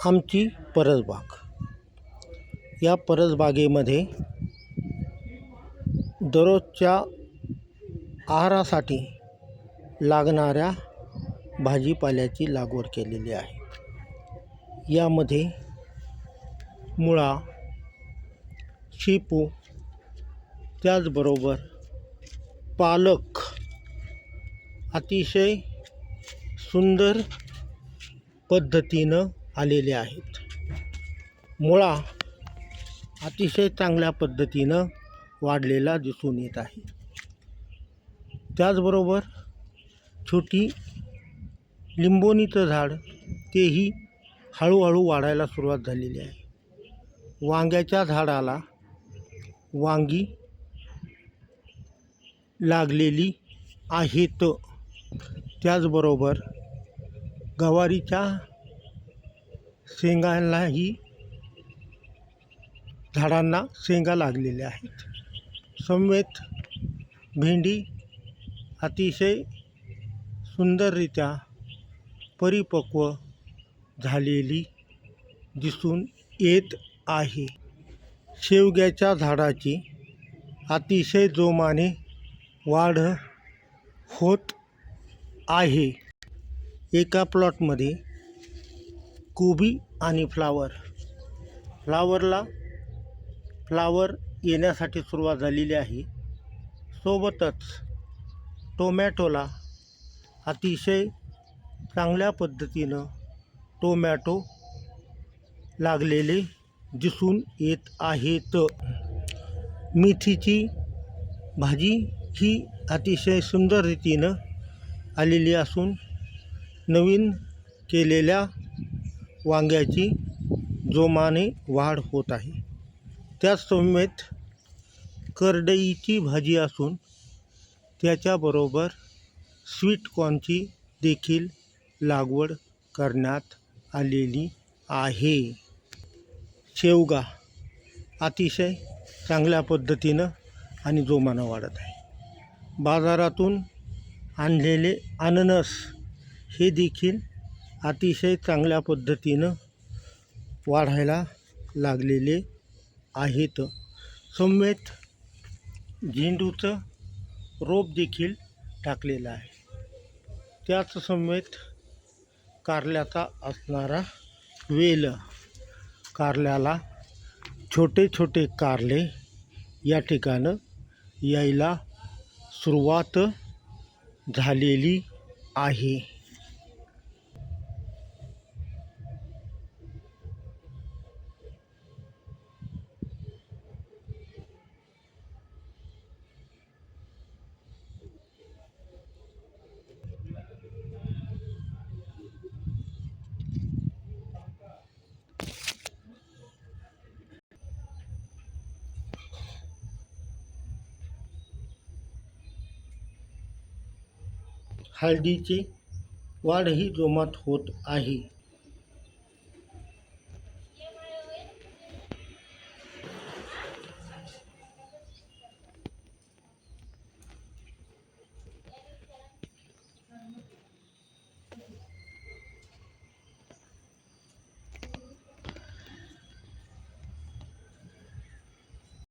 आमची परसबाग. या परसबागेमध्ये दररोजच्या आहारासाठी लागणाऱ्या भाजीपाल्याची लागवड केलेली आहे. यामध्ये मुळा, शेपू, त्याचबरोबर पालक अतिशय सुंदर पद्धतीनं आलेले आहेत. मुळा अतिशय चांगल्या पद्धतीनं वाढलेला दिसून येत आहे. त्याचबरोबर छोटी लिंबोणीचं झाड तेही हळूहळू वाढायला सुरुवात झालेली आहे. वांग्याच्या झाडाला वांगी लागलेली आहेत. त्याचबरोबर गवारीच्या शेंगांनाही झाडांना शेंगा लागलेल्या आहेत. समवेत भेंडी अतिशय सुंदररित्या परिपक्व झालेली दिसून येत आहे. शेवग्याच्या झाडाची अतिशय जोमाने वाढ होत आहे. एका प्लॉटमध्ये कोबी आणि फ्लावर येण्यासाठी सुरुवात झालेली आहे. सोबतच टोमॅटोला अतिशय चांगल्या पद्धतीनं टोमॅटो लागलेले दिसून येत आहेत. मेथीची भाजी ही अतिशय सुंदर रीतीनं आलेली असून नवीन केलेल्या वांग्याची जोमाने वाढ होत आहे. त्याच समेत करडईची भाजी असून त्याच्याबरोबर स्वीटकॉर्नची देखील लागवड करण्यात आलेली आहे. शेवगा अतिशय चांगल्या पद्धतीनं आणि जोमानं वाढत आहे. बाजारातून आणलेले अननस हे देखील अतिशय चांगल्या पद्धतीनं वाढायला लागलेले आहेत. समवेत झेंडूचं रोप देखील टाकलेलं आहे. त्याच समवेत कारल्याचा असणारा वेल, कारल्याला छोटे छोटे कारले या ठिकाणं यायला सुरुवात झालेली आहे. हळदीची वाढही जोमात होत आहे.